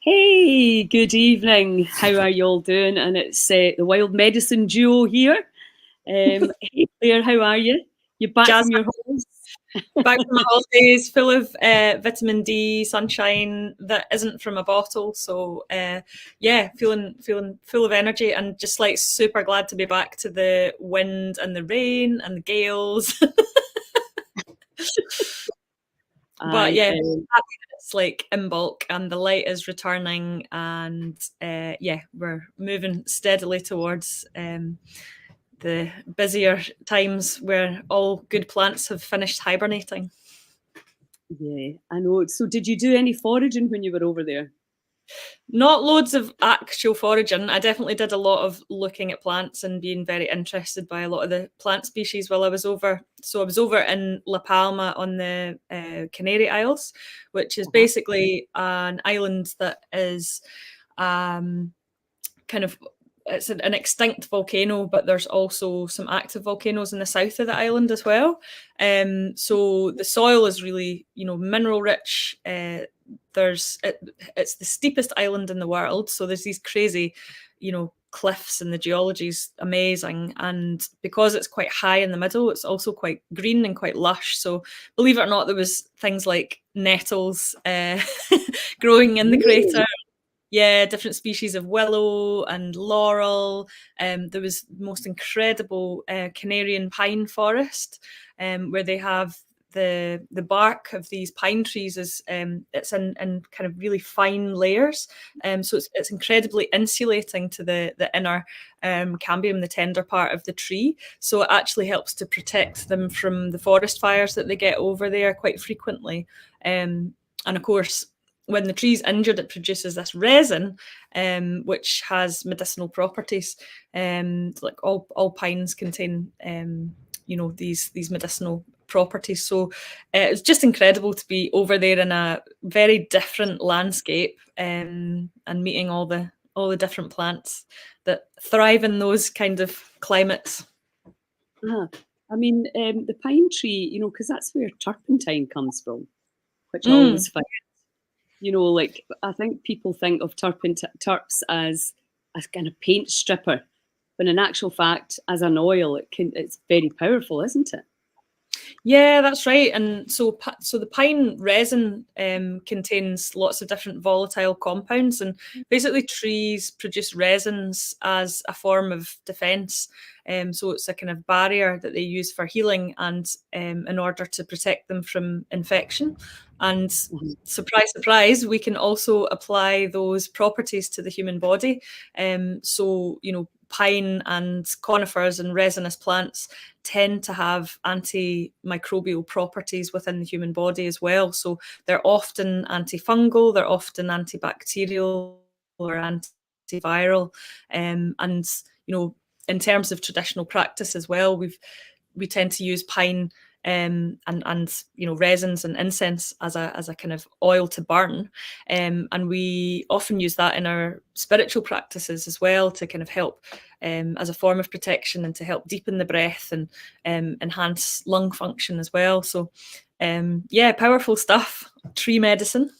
Hey, good evening. How are you all doing? And it's the Wild Medicine duo here. Hey, Claire, how are you? You back Jazz, from your holidays? back from my holidays, full of vitamin D, sunshine that isn't from a bottle. So yeah, feeling full of energy and just like super glad to be back to the wind and the rain and the gales. But I yeah, happy that it's like in bulk and the light is returning, and yeah, we're moving steadily towards the busier times where all good plants have finished hibernating. yeah, I know. So, did you do any foraging when you were over there? Not loads of actual foraging. I definitely did a lot of looking at plants and being very interested by a lot of the plant species while I was over. So I was over in La Palma on the Canary Isles, which is Uh-huh. basically an island that is um, kind of it's an extinct volcano, but there's also some active volcanoes in the south of the island as well. So the soil is really, mineral rich. It's the steepest island in the world, so there's these crazy, cliffs, and the geology is amazing. And because it's quite high in the middle, it's also quite green and quite lush. So believe it or not, there was things like nettles growing in the crater. Really? Yeah, different species of willow and laurel. There was the most incredible Canarian pine forest, where they have the bark of these pine trees is it's in kind of really fine layers, so it's incredibly insulating to the inner cambium, the tender part of the tree. So it actually helps to protect them from the forest fires that they get over there quite frequently. And of course, when the tree's injured, it produces this resin, which has medicinal properties. Like all pines contain, these medicinal properties. So it's just incredible to be over there in a very different landscape, and meeting all the different plants that thrive in those kind of climates. Ah, I mean, the pine tree, because that's where turpentine comes from, which I Mm. always find, like I think people think of turps as a kind of paint stripper, but in actual fact, as an oil, it's very powerful, isn't it? Yeah, that's right. And so the pine resin contains lots of different volatile compounds, and basically trees produce resins as a form of defense. So it's a kind of barrier that they use for healing and in order to protect them from infection. And Mhm. surprise, surprise, we can also apply those properties to the human body. So, pine and conifers and resinous plants tend to have antimicrobial properties within the human body as well. So they're often antifungal, they're often antibacterial or antiviral. And, in terms of traditional practice as well, we tend to use pine and resins and incense as a kind of oil to burn, and we often use that in our spiritual practices as well to kind of help as a form of protection and to help deepen the breath and enhance lung function as well. So yeah, powerful stuff. Tree medicine.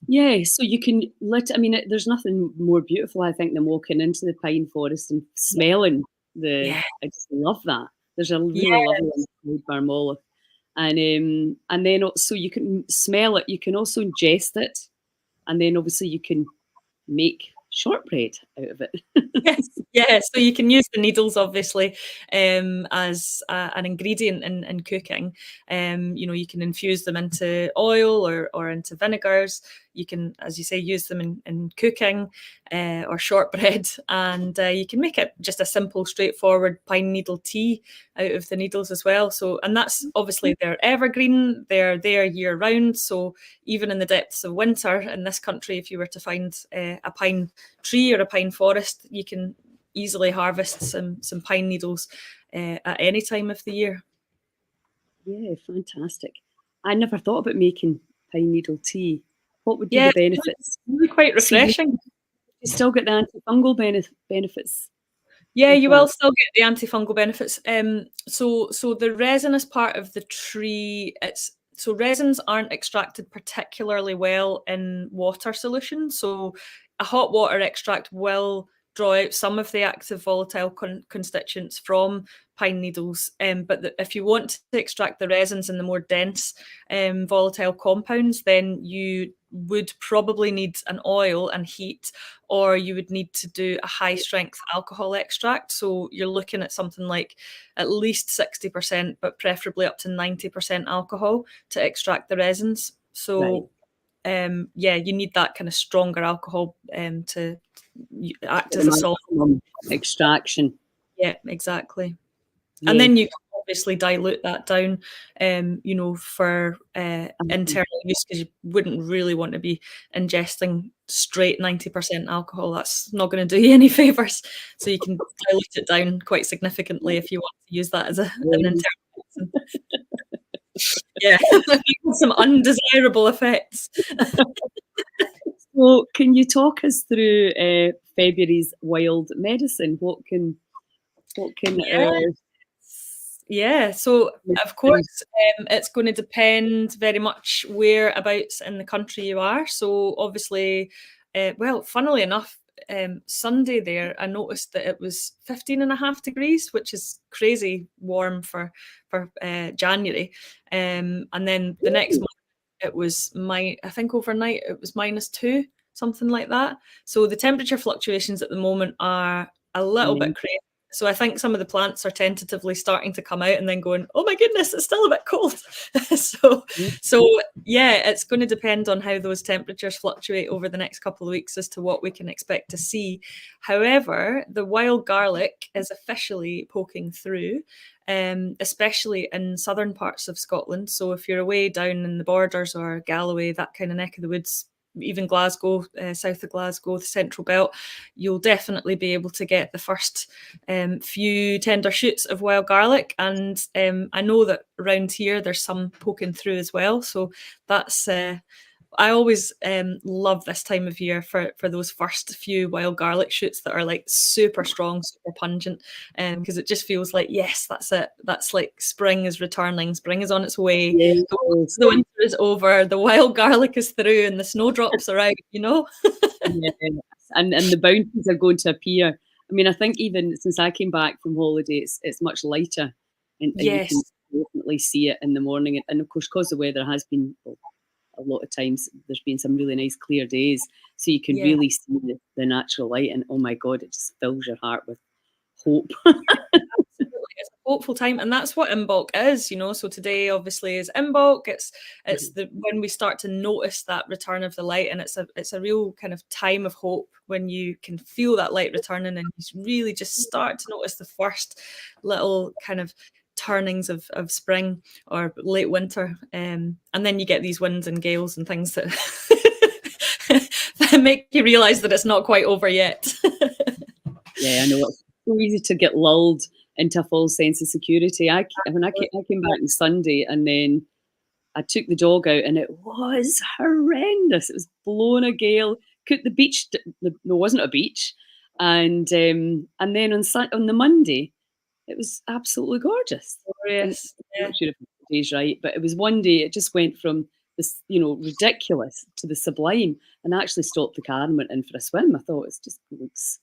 Yeah, so you can I mean, there's nothing more beautiful, I think, than walking into the pine forest and smelling Yeah. I just love that. There's a really Yeah. lovely one called Barmoloth. And then so you can smell it, you can also ingest it, and then obviously you can make shortbread out of it. Yes, yeah. So you can use the needles, obviously, as an ingredient in cooking. You can infuse them into oil or into vinegars. You can, as you say, use them in cooking or shortbread, and you can make it just a simple, straightforward pine needle tea out of the needles as well. So, and that's obviously they're evergreen. They're there year round. So even in the depths of winter in this country, if you were to find a pine tree or a pine forest, you can easily harvest some pine needles at any time of the year. Yeah, fantastic. I never thought about making pine needle tea. What would be Yeah, the it's benefits? really quite So you refreshing. still get the antifungal benefits Yeah, with you will that. still get the antifungal benefits. So the resinous part of the tree, it's So resins aren't extracted particularly well in water solution. So a hot water extract will draw out some of the active volatile constituents from pine needles. But if you want to extract the resins and the more dense volatile compounds, then you would probably need an oil and heat, or you would need to do a high strength alcohol extract. So you're looking at something like at least 60%, but preferably up to 90% alcohol to extract the resins. So yeah, you need that kind of stronger alcohol to act as a solvent. Extraction. Yeah, exactly. Yeah. And then you can obviously dilute that down, you know, for internal use, because you wouldn't really want to be ingesting straight 90% alcohol. That's not going to do you any favours. So you can dilute it down quite significantly if you want to use that as an internal medicine. Yeah, some undesirable effects. So, can you talk us through February's wild medicine? What can yeah, so of course it's going to depend very much whereabouts in the country you are. So obviously, well, funnily enough, Sunday there, I noticed that it was 15.5 degrees, which is crazy warm for January. And then the next month it was I think overnight it was -2, something like that. So the temperature fluctuations at the moment are a little bit crazy. So I think some of the plants are tentatively starting to come out and then going, oh my goodness, it's still a bit cold. So yeah, it's going to depend on how those temperatures fluctuate over the next couple of weeks as to what we can expect to see. However, the wild garlic is officially poking through, especially in southern parts of Scotland. So if you're away down in the borders or Galloway, that kind of neck of the woods, even Glasgow, south of Glasgow, the central belt, you'll definitely be able to get the first few tender shoots of wild garlic. And I know that around here there's some poking through as well. So that's I always love this time of year for those first few wild garlic shoots that are like super strong, super pungent, because it just feels like, yes, that's it. That's like spring is returning. Spring is on its way. Yes. The winter is over. The wild garlic is through, and the snowdrops are out. You know. Yes. And the bounties are going to appear. I mean, I think even since I came back from holiday, it's much lighter, and Yes. you can definitely see it in the morning. And of course, because the weather has been, well, a lot of times there's been some really nice clear days, so you can really see the natural light, and oh my god, it just fills your heart with hope. Absolutely, it's a hopeful time, and that's what Imbolc is, you know. So today obviously is Imbolc. It's the when we start to notice that return of the light, and it's a real kind of time of hope when you can feel that light returning, and you really just start to notice the first little kind of turnings of spring or late winter, and then you get these winds and gales and things that that make you realize that it's not quite over yet. Yeah, I know, it's so easy to get lulled into a false sense of security. When I came back on Sunday, and then I took the dog out, and it was horrendous. It was blowing a gale. The beach, there wasn't a beach, and then on the Monday, it was absolutely gorgeous. Glorious. I'm not sure if the day's right, but it was one day it just went from this, ridiculous to the sublime, and I actually stopped the car and went in for a swim. I thought it just looks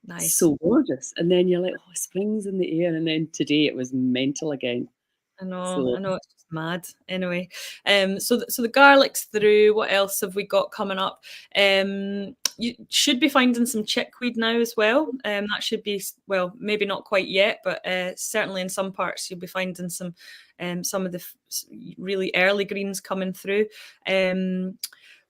nice, so gorgeous. And then you're like, oh, spring's in the air. And then today it was mental again. I know, it's just mad. Anyway, so the garlic's through. What else have we got coming up? You should be finding some chickweed now as well. That should be, well, maybe not quite yet, but certainly in some parts you'll be finding some of the really early greens coming through.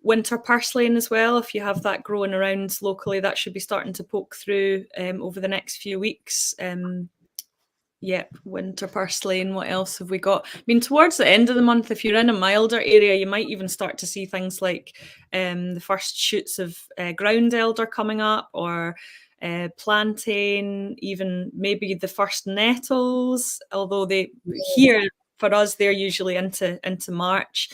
Winter purslane as well, if you have that growing around locally, that should be starting to poke through over the next few weeks. Yep, winter purslane. What else have we got? I mean, towards the end of the month, if you're in a milder area, you might even start to see things like the first shoots of ground elder coming up, or plantain, even maybe the first nettles, although here for us, they're usually into March,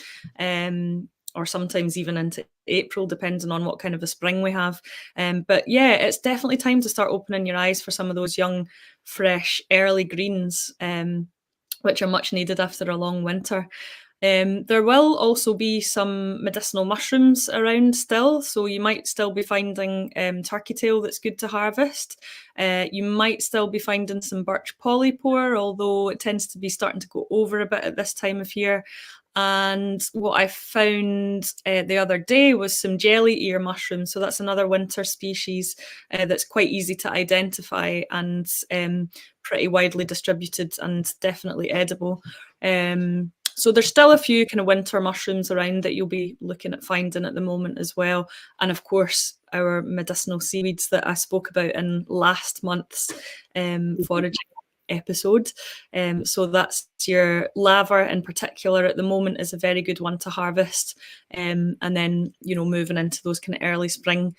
or sometimes even into April, depending on what kind of a spring we have. But yeah, it's definitely time to start opening your eyes for some of those young, fresh, early greens, which are much needed after a long winter. There will also be some medicinal mushrooms around still, so you might still be finding turkey tail that's good to harvest. You might still be finding some birch polypore, although it tends to be starting to go over a bit at this time of year. And what I found the other day was some jelly ear mushrooms. So that's another winter species that's quite easy to identify and pretty widely distributed and definitely edible. So there's still a few kind of winter mushrooms around that you'll be looking at finding at the moment as well. And of course, our medicinal seaweeds that I spoke about in last month's foraging episode. So that's your laver in particular at the moment is a very good one to harvest. And then, moving into those kind of early spring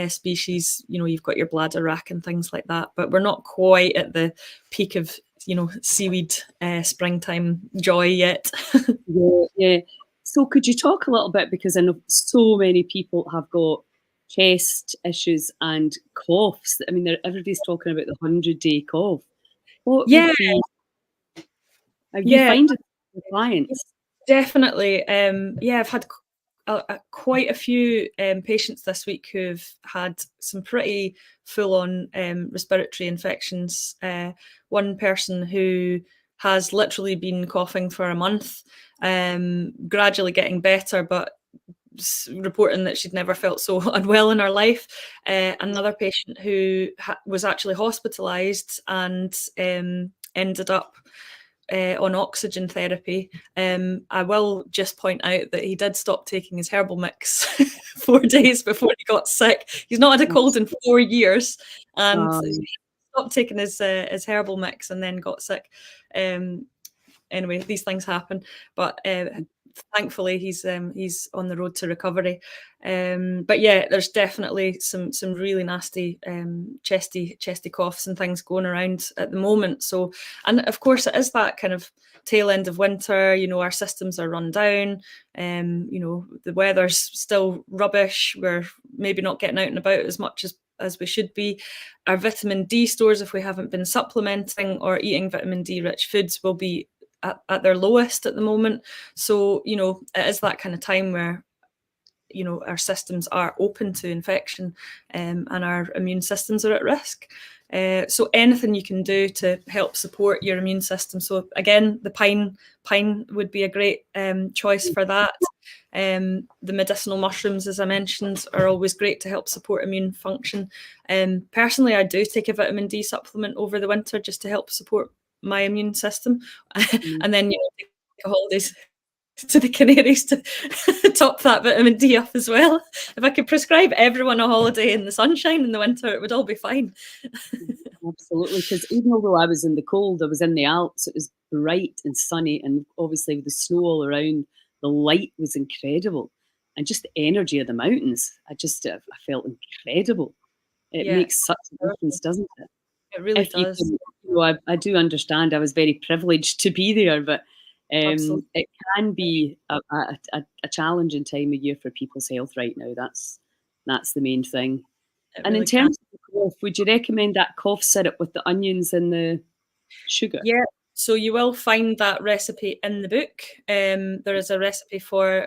species, you've got your bladderwrack and things like that. But we're not quite at the peak of seaweed springtime joy yet. Yeah. So could you talk a little bit, because I know so many people have got chest issues and coughs. I mean, everybody's talking about the 100-day cough. What would Yeah, be, how you yeah, find it with clients? definitely. I've had quite a few patients this week who've had some pretty full-on respiratory infections. One person who has literally been coughing for a month, gradually getting better, but reporting that she'd never felt so unwell in her life. Another patient who was actually hospitalised and ended up on oxygen therapy. I will just point out that he did stop taking his herbal mix 4 days before he got sick. He's not had a cold in 4 years, and he stopped taking his herbal mix and then got sick. Anyway, these things happen, but thankfully he's on the road to recovery. But yeah, there's definitely some really nasty chesty coughs and things going around at the moment. So, and of course it is that kind of tail end of winter. Our systems are run down. The weather's still rubbish. We're maybe not getting out and about as much as we should be. Our vitamin D stores, if we haven't been supplementing or eating vitamin D rich foods, will be at their lowest at the moment. So, it is that kind of time where, our systems are open to infection and our immune systems are at risk. So anything you can do to help support your immune system. So again, the pine would be a great choice for that. The medicinal mushrooms, as I mentioned, are always great to help support immune function. Personally, I do take a vitamin D supplement over the winter just to help support my immune system. And then, take holidays to the Canaries to top that vitamin D up as well. If I could prescribe everyone a holiday in the sunshine in the winter, it would all be fine. Absolutely, because even although I was in the cold, I was in the Alps, it was bright and sunny, and obviously with the snow all around, the light was incredible. And just the energy of the mountains, I felt incredible. It Yeah, makes such a difference, doesn't it? it really If you does. can, I do understand. I was very privileged to be there, but Absolutely. it can be a challenging time of year for people's health right now. That's the main thing. It And in really can. terms of the cough, would you recommend that cough syrup with the onions and the sugar? Yeah, so you will find that recipe in the book. There is a recipe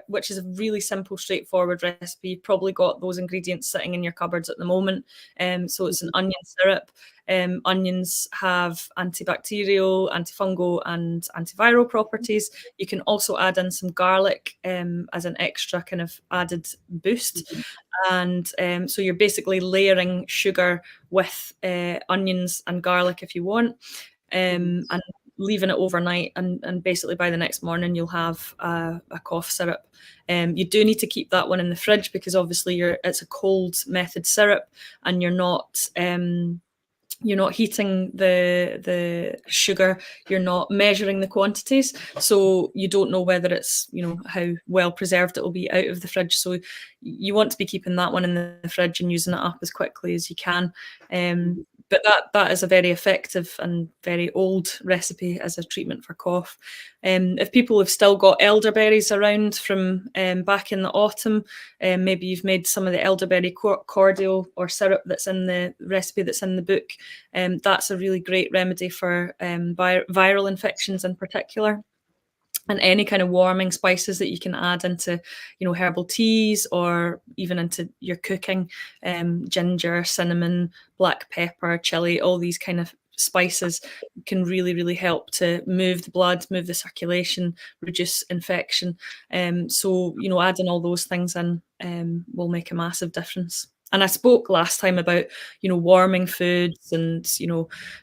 which is a really simple, straightforward recipe. You've probably got those ingredients sitting in your cupboards at the moment. So it's an onion syrup. Onions have antibacterial, antifungal, and antiviral properties. You can also add in some garlic as an extra kind of added boost. And so you're basically layering sugar with onions and garlic if you want. And leaving it overnight, and basically by the next morning you'll have a cough syrup. You do need to keep that one in the fridge because obviously it's a cold method syrup, and you're not heating the sugar, you're not measuring the quantities, so you don't know whether it's how well preserved it will be out of the fridge. So you want to be keeping that one in the fridge and using it up as quickly as you can. But that is a very effective and very old recipe as a treatment for cough. If people have still got elderberries around from back in the autumn, maybe you've made some of the elderberry cordial or syrup that's in the recipe that's in the book. That's a really great remedy for viral infections in particular. and any kind of warming spices that you can add into, herbal teas or even into your cooking, ginger, cinnamon, black pepper, chili, all these kind of spices can really, really help to move the blood, move the circulation, reduce infection. So, adding all those things in will make a massive difference. And I spoke last time about, warming foods and,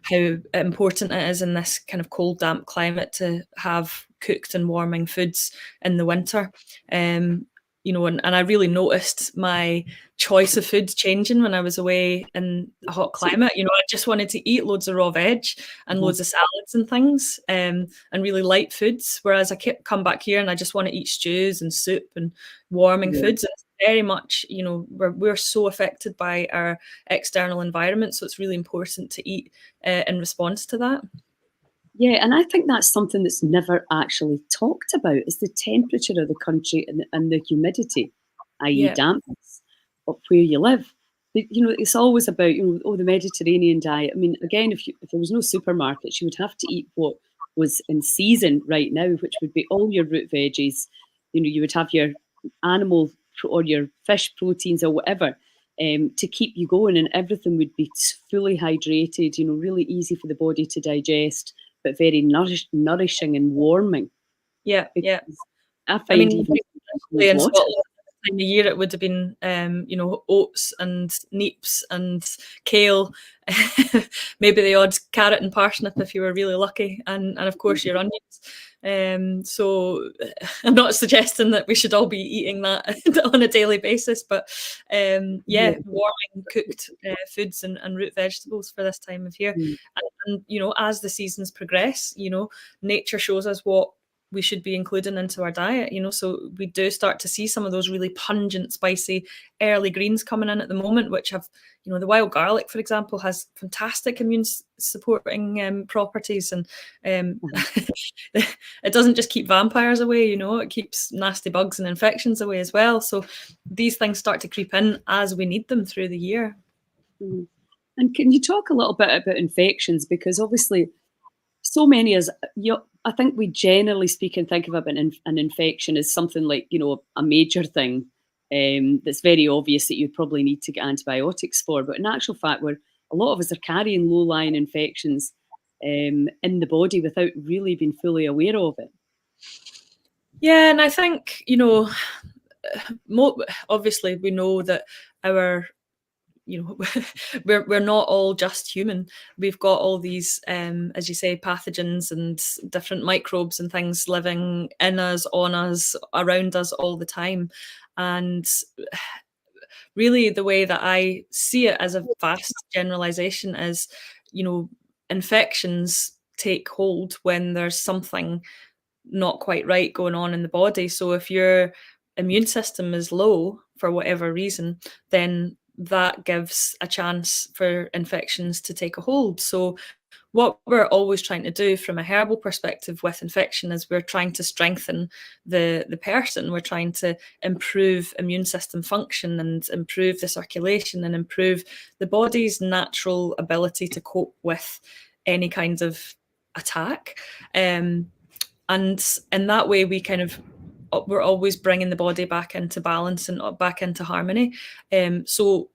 how important it is in this kind of cold, damp climate to have cooked and warming foods in the winter. And I really noticed my choice of foods changing when I was away in a hot climate. I just wanted to eat loads of raw veg and loads of salads and things, and really light foods. Whereas I come back here and I just want to eat stews and soup and warming foods. It's very much, we're so affected by our external environment. So it's really important to eat in response to that. Yeah, and I think that's something that's never actually talked about is the temperature of the country and the humidity, i.e. dampness, of where you live. It's always about, the Mediterranean diet. I mean, again, if there was no supermarkets, you would have to eat what was in season right now, which would be all your root veggies. You would have your animal or your fish proteins or whatever to keep you going, and everything would be fully hydrated, really easy for the body to digest, but very nourishing and warming. Yeah, yeah. I find even in Scotland time of year it would have been oats and neeps and kale, maybe the odd carrot and parsnip if you were really lucky, and of course your onions. So I'm not suggesting that we should all be eating that on a daily basis, but warming cooked foods and root vegetables for this time of year. And as the seasons progress, nature shows us what we should be including into our diet, so we do start to see some of those really pungent, spicy early greens coming in at the moment, which have, the wild garlic, for example, has fantastic immune supporting properties, and it doesn't just keep vampires away, it keeps nasty bugs and infections away as well. So these things start to creep in as we need them through the year. And can you talk a little bit about infections? Because obviously so many I think we generally speak and think of an infection as something like, a major thing that's very obvious that you probably need to get antibiotics for. But in actual fact, a lot of us are carrying low-lying infections in the body without really being fully aware of it. Yeah, and I think, obviously we know that our we're not all just human. We've got all these, as you say, pathogens and different microbes and things living in us, on us, around us all the time. And really the way that I see it as a vast generalization is, infections take hold when there's something not quite right going on in the body. So if your immune system is low for whatever reason, then that gives a chance for infections to take a hold. So what we're always trying to do from a herbal perspective with infection is we're trying to strengthen the person. We're trying to improve immune system function and improve the circulation and improve the body's natural ability to cope with any kinds of attack. And in that way, we're always bringing the body back into balance and back into harmony. So,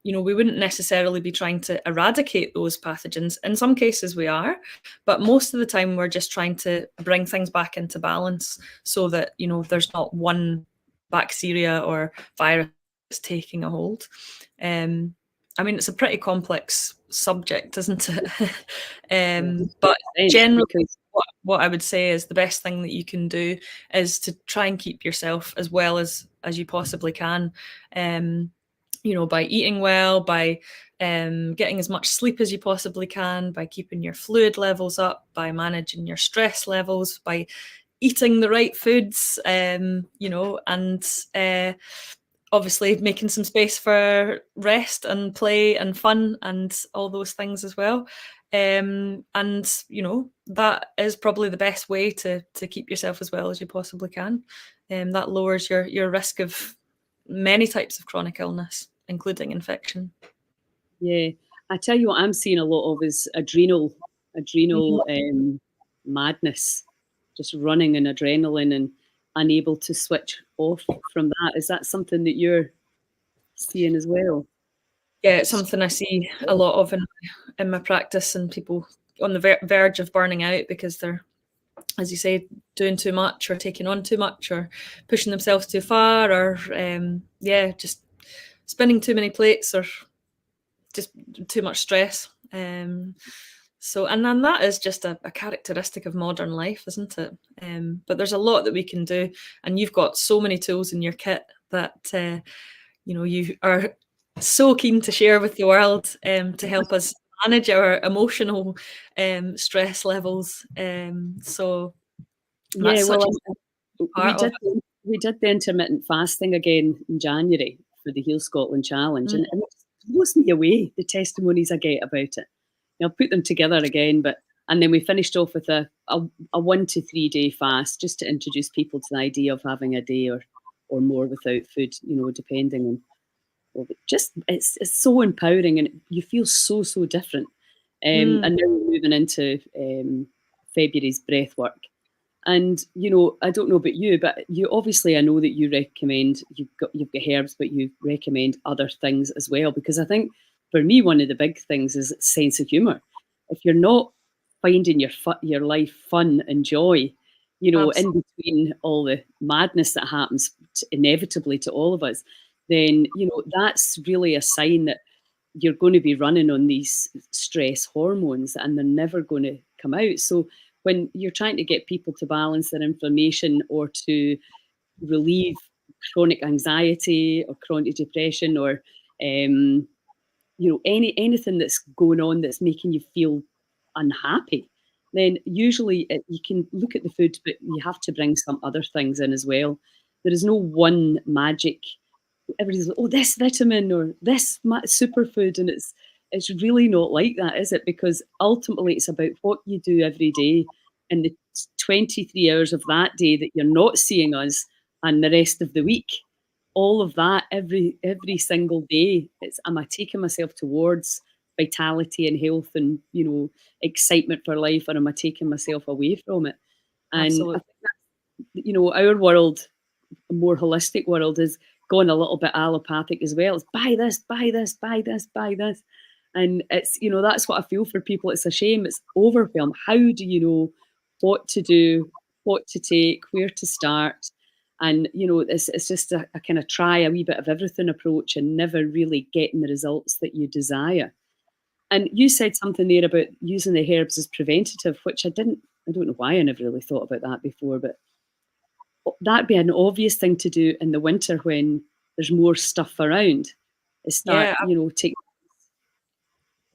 we wouldn't necessarily be trying to eradicate those pathogens. In some cases we are, but most of the time we're just trying to bring things back into balance so that, there's not one bacteria or virus taking a hold. It's a pretty complex subject, isn't it? But generally, what I would say is the best thing that you can do is to try and keep yourself as well as you possibly can. By eating well, by getting as much sleep as you possibly can, by keeping your fluid levels up, by managing your stress levels, by eating the right foods, and obviously making some space for rest and play and fun and all those things as well. And that is probably the best way to keep yourself as well as you possibly can. That lowers your risk of many types of chronic illness, including infection. Yeah, I tell you what I'm seeing a lot of is adrenal madness. just running on adrenaline and unable to switch off from that. Is that something that you're seeing as well? Yeah, it's something I see a lot of in my practice, and people on the verge of burning out because they're, as you say, doing too much or taking on too much or pushing themselves too far, or just spinning too many plates or just too much stress. So, and then that is just a characteristic of modern life, isn't it? But there's a lot that we can do, and you've got so many tools in your kit that you are so keen to share with the world, to help us manage our emotional stress levels. So Yeah, that's such well, a part of it. we did the intermittent fasting again in January for the Heal Scotland Challenge, Mm. and it blows me away the testimonies I get about it. I'll put them together again, and then we finished off with a 1 to 3 day fast just to introduce people to the idea of having a day or more without food, depending on. Well, just it's so empowering, and you feel so different. And now we're moving into February's breath work. And I don't know about you, but you obviously, I know that you recommend, you've got herbs, but you recommend other things as well. Because I think for me, one of the big things is sense of humor. If you're not finding your life fun and joy, in Absolutely. between all the madness that happens inevitably to all of us, then that's really a sign that you're going to be running on these stress hormones and they're never going to come out. So when you're trying to get people to balance their inflammation or to relieve chronic anxiety or chronic depression or anything that's going on that's making you feel unhappy, then usually you can look at the food, but you have to bring some other things in as well. There is no one magic. Everybody's like, oh, this vitamin or this superfood, and it's really not like that, is it? Because ultimately, it's about what you do every day, and the 23 hours of that day that you're not seeing us, and the rest of the week. All of that every single day. Am I taking myself towards vitality and health and excitement for life, or am I taking myself away from it? And I Absolutely. think that, our world, a more holistic world, is going a little bit allopathic as well. It's buy this, buy this, buy this, buy this. And it's, that's what I feel for people. It's a shame. It's overwhelmed. How do you know what to do, what to take, where to start? And, it's just a kind of try a wee bit of everything approach and never really getting the results that you desire. And you said something there about using the herbs as preventative, which I don't know why I never really thought about that before, but that'd be an obvious thing to do in the winter when there's more stuff around. Is start, Yeah, take.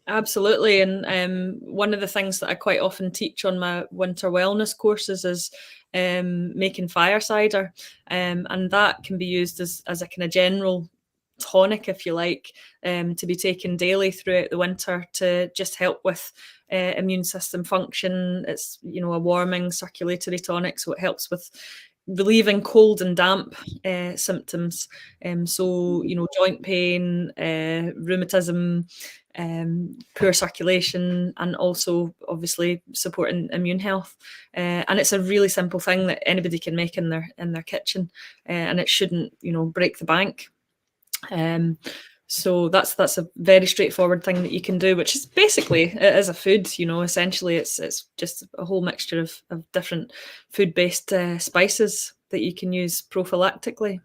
absolutely. And one of the things that I quite often teach on my winter wellness courses is making fire cider. And that can be used as a kind of general tonic, if you like, to be taken daily throughout the winter to just help with immune system function. It's, a warming circulatory tonic, so it helps with relieving cold and damp symptoms. So, joint pain, rheumatism, poor circulation, and also obviously supporting immune health. And it's a really simple thing that anybody can make in their kitchen, and it shouldn't, break the bank. So that's a very straightforward thing that you can do, which is basically, it is a food. Essentially it's just a whole mixture of different food-based spices that you can use prophylactically.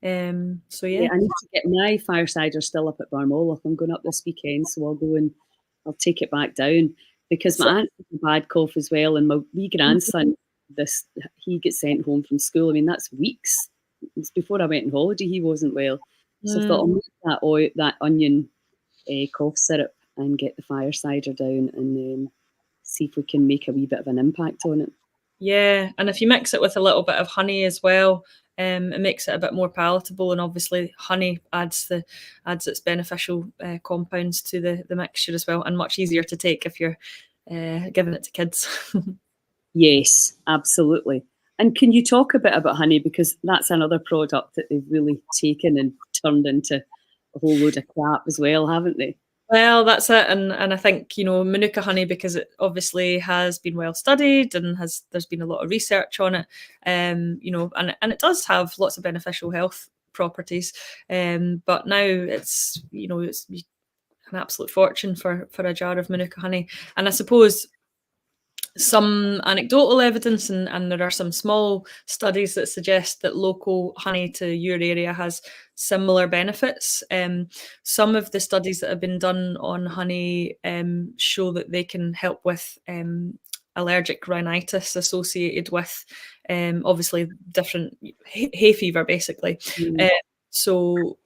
So Yeah, yeah. I need to get my fire cider still up at Barmoloch. I'm going up this weekend, so I'll go and I'll take it back down because So, my aunt has a bad cough as well, and my wee grandson, he gets sent home from school. I mean, that's weeks. It's before I went on holiday. He wasn't well, so I thought I'll make that onion cough syrup and get the fire cider down and see if we can make a wee bit of an impact on it. yeah, and if you mix it with a little bit of honey as well, it makes it a bit more palatable. And obviously, honey adds its beneficial compounds to the mixture as well, and much easier to take if you're giving it to kids. Yes, absolutely. And can you talk a bit about honey? Because that's another product that they've really taken and turned into a whole load of crap as well, haven't they? Well, that's it, and I think, you know, Manuka honey, because it obviously has been well studied and there's been a lot of research on it, you know, and it does have lots of beneficial health properties. But now it's, you know, it's an absolute fortune for a jar of Manuka honey, and I suppose some anecdotal evidence, and there are some small studies that suggest that local honey to your area has similar benefits. Some of the studies that have been done on honey show that they can help with allergic rhinitis associated with obviously different hay fever, basically. Mm. So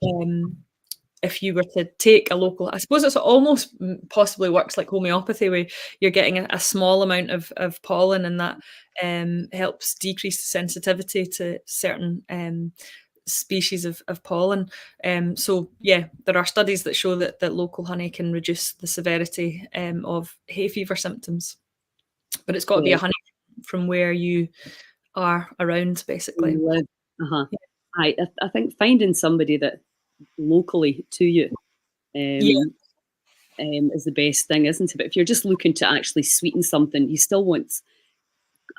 if you were to take a local, I suppose it's almost possibly works like homeopathy, where you're getting a small amount of pollen, and that helps decrease the sensitivity to certain species of pollen. So yeah, there are studies that show that local honey can reduce the severity of hay fever symptoms, but it's got to be a Yeah, honey from where you are around, basically. live. Uh-huh. I think finding somebody that locally to you Yeah. um, is the best thing, isn't it? But if you're just looking to actually sweeten something, you still want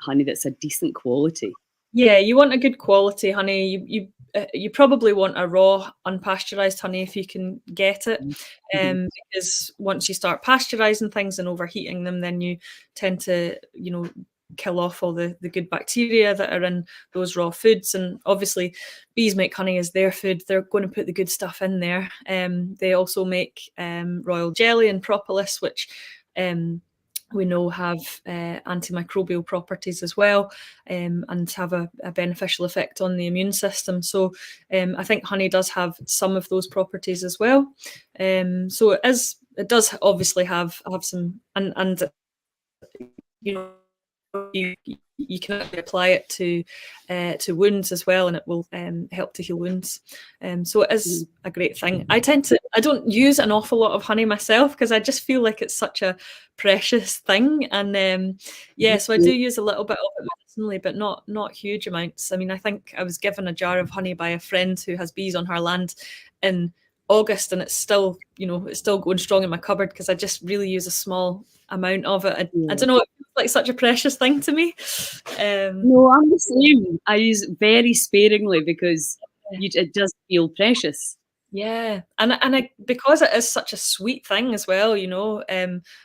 honey that's a decent quality. Yeah, you want a good quality honey. You probably want a raw, unpasteurized honey if you can get it, Mm-hmm. because once you start pasteurizing things and overheating them, then you tend to, you know, kill off all the good bacteria that are in those raw foods. And obviously, bees make honey as their food. They're going to put the good stuff in there. They also make royal jelly and propolis, which we know have antimicrobial properties as well, and have a beneficial effect on the immune system. So I think honey does have some of those properties as well. So it does obviously have some, and you know, you can actually apply it to wounds as well, and it will help to heal wounds. So it is a great thing. I don't use an awful lot of honey myself, because I just feel like it's such a precious thing, and yeah, so I do use a little bit of it medicinally, but not huge amounts. I mean, I think I was given a jar of honey by a friend who has bees on her land in August, and it's still, you know, it's still going strong in my cupboard, because I just really use a small amount of it. I Yeah. don't know, it feels like such a precious thing to me. No, I'm the same. I use very sparingly because it does feel precious. Yeah, and because it is such a sweet thing as well, you know.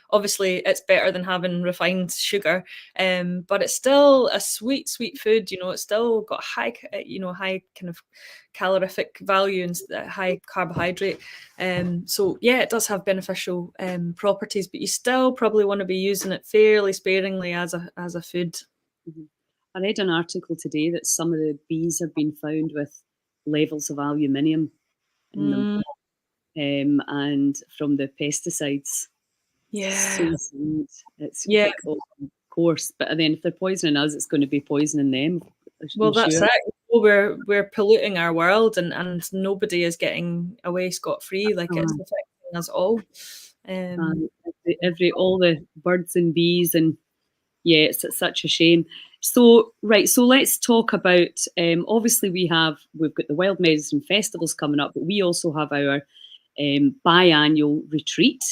Obviously, it's better than having refined sugar, but it's still a sweet food. You know, it's still got high kind of calorific value and high carbohydrate. So yeah, it does have beneficial properties, but you still probably want to be using it fairly sparingly as a food. Mhm. I read an article today that some of the bees have been found with levels of aluminium in them, Mm, and from the pesticides. So yeah, sad. It's yeah. like, oh, of course. But then if they're poisoning us, it's going to be poisoning them, Well, I'm that's sure. it. Well, we're polluting our world, and nobody is getting away scot-free. Like, it's Uh, affecting us all. Um, all the birds and bees, and yeah, it's such a shame. So right, so let's talk about. Obviously, we've got the Wild Medicine festivals coming up, but we also have our biannual retreat.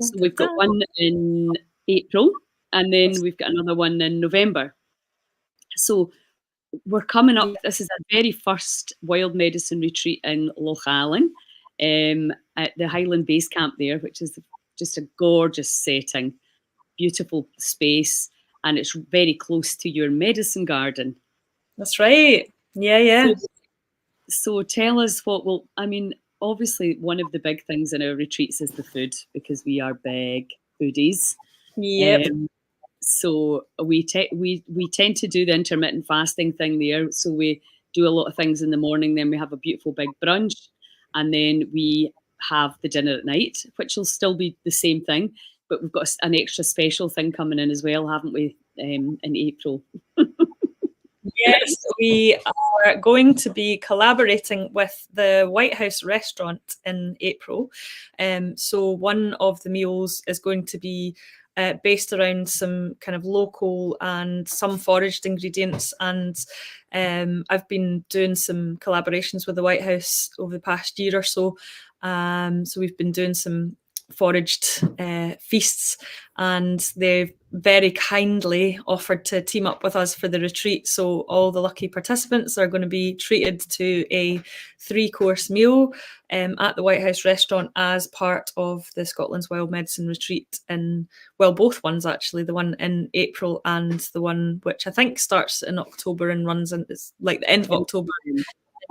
dun, So dun, we've got dun. one in April, and then That's- we've got another one in November. So we're coming up. yeah. This is our very first wild medicine retreat in Loch Allen, at the Highland Base Camp there, which is just a gorgeous setting, beautiful space, and it's very close to your medicine garden. That's right. Yeah, So, yeah. so tell us what. Well, I mean, obviously, one of the big things in our retreats is the food because we are big foodies. Yep. Um, so we tend to do the intermittent fasting thing there. So we do a lot of things in the morning, then we have a beautiful big brunch, and then we have the dinner at night, which will still be the same thing, but we've got an extra special thing coming in as well, haven't we? In April. Yes, we are going to be collaborating with the White House restaurant in April. So one of the meals is going to be based around some kind of local and some foraged ingredients. And I've been doing some collaborations with the White House over the past year or so. So we've been doing some foraged feasts, and they've very kindly offered to team up with us for the retreat. So all the lucky participants are going to be treated to a 3-course meal at the White House restaurant as part of the Scotland's Wild Medicine retreat in, well, both ones actually, the one in April and the one which I think starts in October and runs in, it's like the end of October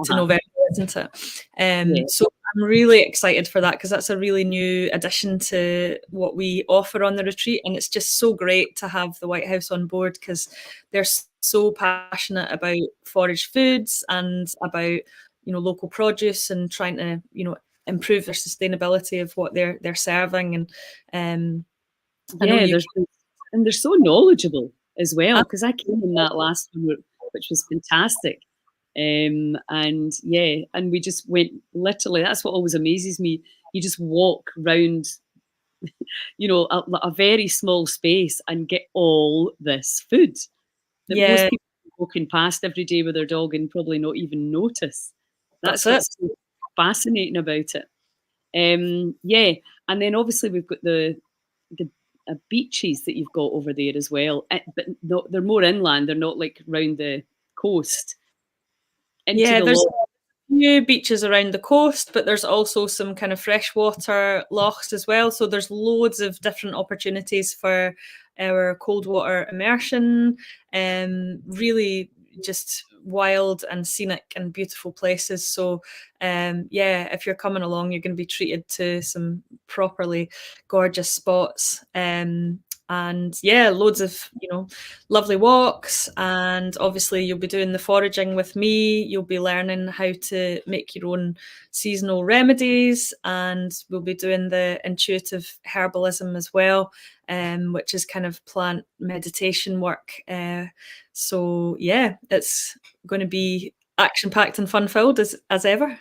to November, isn't it? So I'm really excited for that, because that's a really new addition to what we offer on the retreat, and it's just so great to have the White House on board, because they're so passionate about forage foods and about local produce and trying to improve their sustainability of what they're serving. And they're so knowledgeable as well, because I came in that last one, which was fantastic. And we just went, literally, that's what always amazes me. You just walk round, a very small space and get all this food that most people are walking past every day with their dog and probably not even notice. That's what's so fascinating about it. And then obviously we've got the beaches that you've got over there as well, but they're more inland. They're not like round the coast. There's few beaches around the coast, but there's also some kind of freshwater lochs as well. So there's loads of different opportunities for our cold water immersion. Really just wild and scenic and beautiful places. So if you're coming along, you're going to be treated to some properly gorgeous spots. And loads of lovely walks, and obviously you'll be doing the foraging with me. You'll be learning how to make your own seasonal remedies, and we'll be doing the intuitive herbalism as well, which is kind of plant meditation work. So it's going to be action-packed and fun-filled as ever.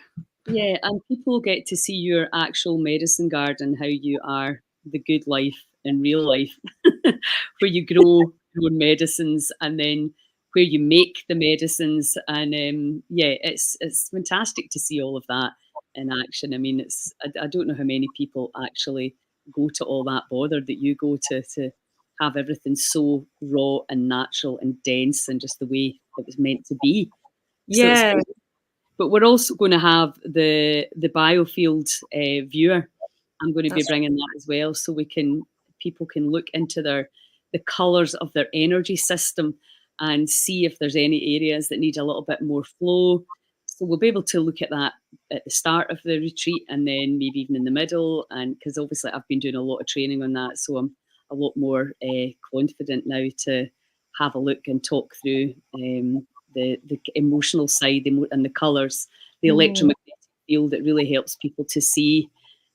Yeah, and people get to see your actual medicine garden, how you are the good life in real life, where you grow your own medicines and then where you make the medicines. And it's fantastic to see all of that in action. I mean, I don't know how many people actually go to all that bother that you go to have everything so raw and natural and dense and just the way it was meant to be. Yeah. But we're also going to have the biofield viewer. I'm going to be bringing that as well, so people can look into the colours of their energy system and see if there's any areas that need a little bit more flow. So we'll be able to look at that at the start of the retreat, and then maybe even in the middle. And because obviously I've been doing a lot of training on that, so I'm a lot more confident now to have a look and talk through the emotional side and the colours, the electromagnetic field that really helps people to see,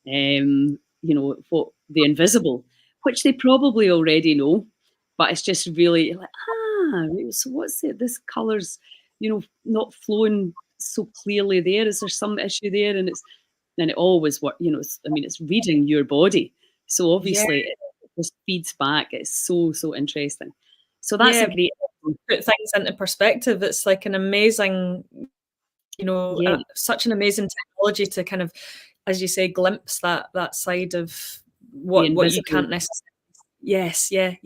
what the invisible, which they probably already know, but it's just really like, so what's it? This colour's, not flowing so clearly there. Is there some issue there? And it always works. It's reading your body, so obviously it just feeds back. It's so interesting. So that's a great. Put things into perspective. It's like an amazing, such an amazing technology to kind of, as you say, glimpse that side of what you can't necessarily. Yes, yeah.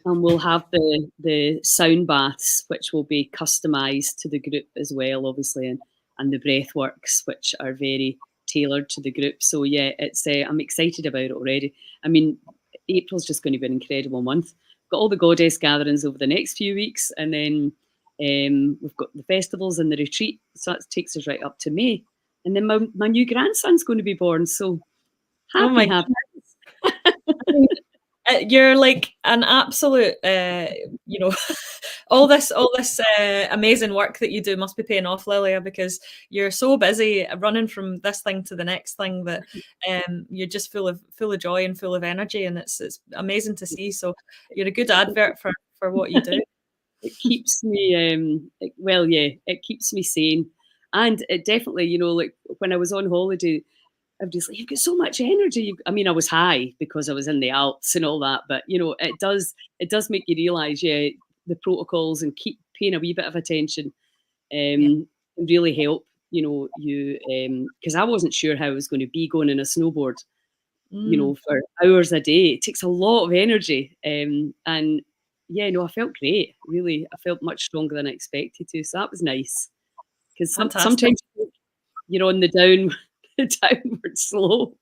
And we'll have the sound baths, which will be customised to the group as well, obviously, and the breathworks, which are very tailored to the group. So it's I'm excited about it already. I mean, April's just going to be an incredible month. Got all the goddess gatherings over the next few weeks, and then we've got the festivals and the retreat, so that takes us right up to May. And then my new grandson's going to be born, so happy. You're like an absolute, all this amazing work that you do must be paying off, Lilia, because you're so busy running from this thing to the next thing that you're just full of joy and full of energy, and it's amazing to see. So you're a good advert for what you do. It keeps me, it keeps me sane, and it definitely, like when I was on holiday, everybody's like, you've got so much energy. I mean, I was high because I was in the Alps and all that, but it does make you realise, the protocols and keep paying a wee bit of attention can really help. You because I wasn't sure how I was going to be going on a snowboard, for hours a day. It takes a lot of energy. And yeah, no, I felt great. Really, I felt much stronger than I expected to. So that was nice. Because Fantastic. sometimes you're on the the downward slope.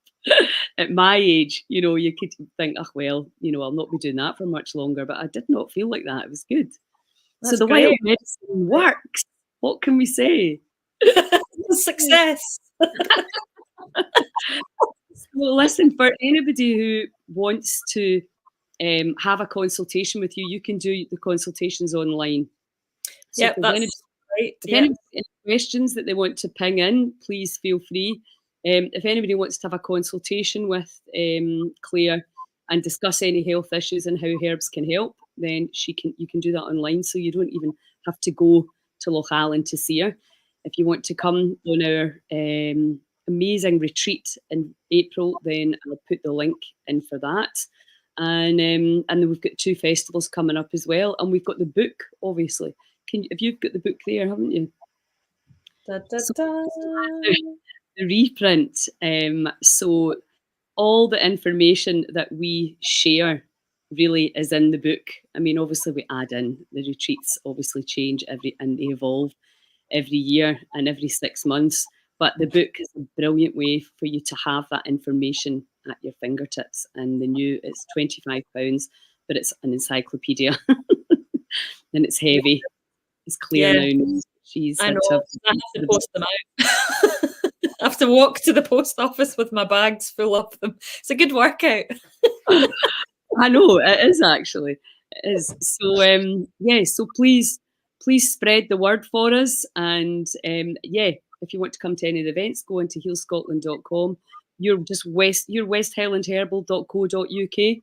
At my age, you could think, oh well, I'll not be doing that for much longer. But I did not feel like that. It was good. So That's the wild great. medicine works. What can we say? Success. Well, listen, for anybody who wants to have a consultation with you, you can do the consultations online. So Yep, that's right. if Yep. anybody has any questions that they want to ping in, please feel free. If anybody wants to have a consultation with Claire and discuss any health issues and how herbs can help, then you can do that online. So you don't even have to go to Loch Allen to see her. If you want to come on our amazing retreat in April, then I'll put the link in for that. And then we've got 2 festivals coming up as well, and we've got the book, obviously. If you've got the book there, haven't you? Da, da, So da. the reprint. So all the information that we share really is in the book. I mean, obviously we add in the retreats. Obviously change and they evolve every year and every 6 months. But the book is a brilliant way for you to have that information at your fingertips. And it's £25, but it's an encyclopedia and it's heavy. It's clear Yeah, now. She's I had know. to have I have to post them out. I have to walk to the post office with my bags full of them. It's a good workout. I know it is actually. It is. So yeah. So please spread the word for us. And yeah, if you want to come to any of the events, go into healscotland.com. You're westhighlandherbal.co.uk.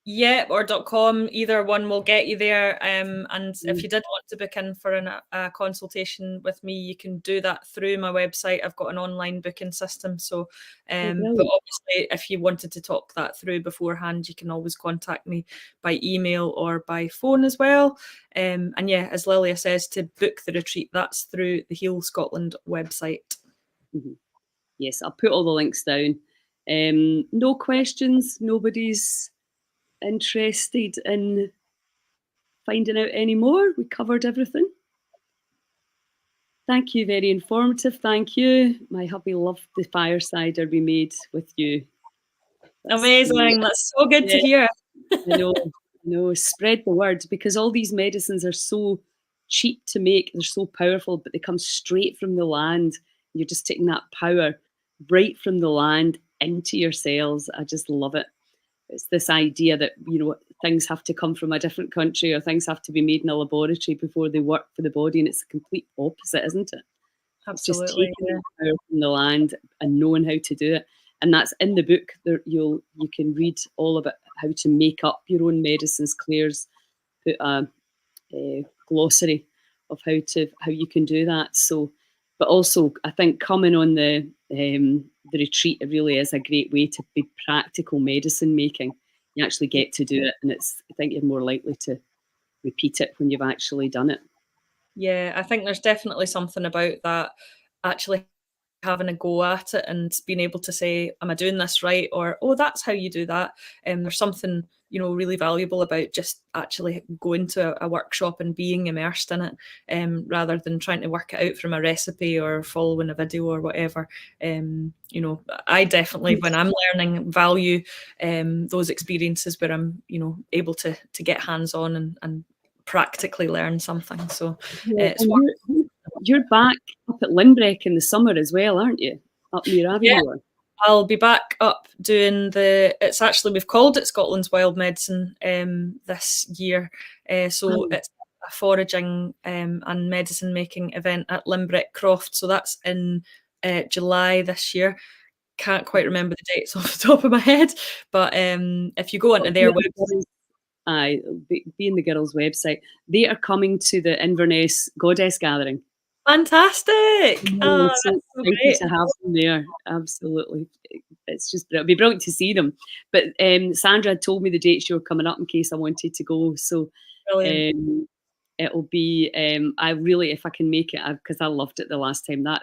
Yeah, or .com, either one will get you there. And if Mm. you did want to book in for a consultation with me, you can do that through my website. I've got an online booking system. So, Oh, but brilliant. obviously, if you wanted to talk that through beforehand, you can always contact me by email or by phone as well. And yeah, as Lilia says, to book the retreat, that's through the Heal Scotland website. Mm-hmm. Yes, I'll put all the links down. No questions. Nobody's interested in finding out any more. We covered everything. Thank you, very informative. Thank you. My hubby loved the firesider we made with you. That's Amazing. great. That's so good to Yeah, hear. I know. Spread the word, because all these medicines are so cheap to make. They're so powerful, but they come straight from the land. You're just taking that power right from the land into your cells. I just love it. It's this idea that, things have to come from a different country or things have to be made in a laboratory before they work for the body. And it's the complete opposite, isn't it? It's just Absolutely. taking Yeah. the power from the land and knowing how to do it. And that's in the book. There, you can read all about how to make up your own medicines. Claire's put a glossary of how you can do that. So, but also I think coming on the retreat, it really is a great way to be practical medicine making. You actually get to do it, and I think you're more likely to repeat it when you've actually done it. Yeah, I think there's definitely something about that, actually having a go at it and being able to say, am I doing this right? Or, oh, that's how you do that. There's something, really valuable about just actually going to a workshop and being immersed in it, rather than trying to work it out from a recipe or following a video or whatever. I definitely, when I'm learning, value those experiences where I'm, able to get hands-on and practically learn something. So Yeah, it's and you're back up at Limbrick in the summer as well, aren't you? Up near yeah. Aviemore. I'll be back up doing it's actually, we've called it Scotland's Wild Medicine this year. So it's a foraging and medicine making event at Limbrick Croft. So that's in July this year. Can't quite remember the dates off the top of my head, but if you go onto their website. Aye, be in the girls' website. They are coming to the Inverness Goddess Gathering. Fantastic! Oh, So that's so excited great. to have them there. Absolutely. It'd be brilliant to see them. But Sandra had told me the dates you were coming up in case I wanted to go. So Brilliant. it'll be, I really, if I can make it, because I loved it the last time, that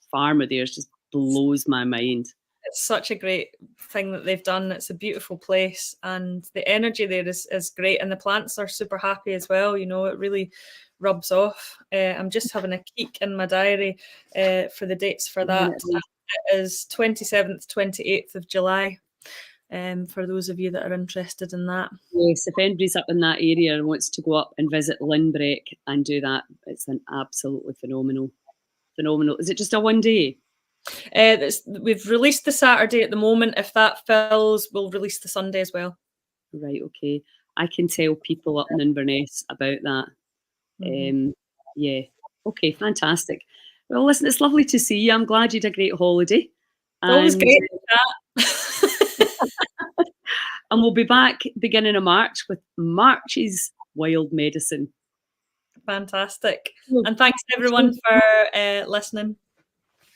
farm of theirs just blows my mind. it's such a great thing that they've done. It's a beautiful place, and the energy there is great, and the plants are super happy as well. You know, it really rubs off. I'm just having a peek in my diary for the dates for that. It is 27th, 28th of July. For those of you that are interested in that. Yes, if anybody's up in that area and wants to go up and visit Lynbreck and do that, it's an absolutely phenomenal. Is it just a one day? We've released the Saturday at the moment. If that fills, we'll release the Sunday as well. Right, okay. I can tell people up in Inverness about that. Yeah. Okay, fantastic. Well, listen, it's lovely to see you. I'm glad you had a great holiday. It's always great to chat. And we'll be back beginning of March with March's Wild Medicine. Fantastic. And thanks everyone for listening.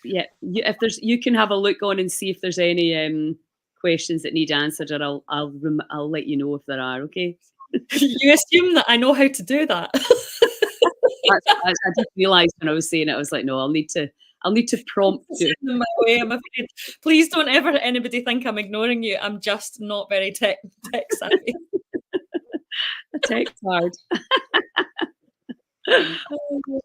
Yeah, you can have a look on and see if there's any questions that need answered, or I'll let you know if there are. Okay. You assume that I know how to do that. I just realised when I was saying it, I was like, no, I'll need to prompt you. In my way, I'm afraid. Please don't ever anybody think I'm ignoring you. I'm just not very tech savvy. The tech's hard.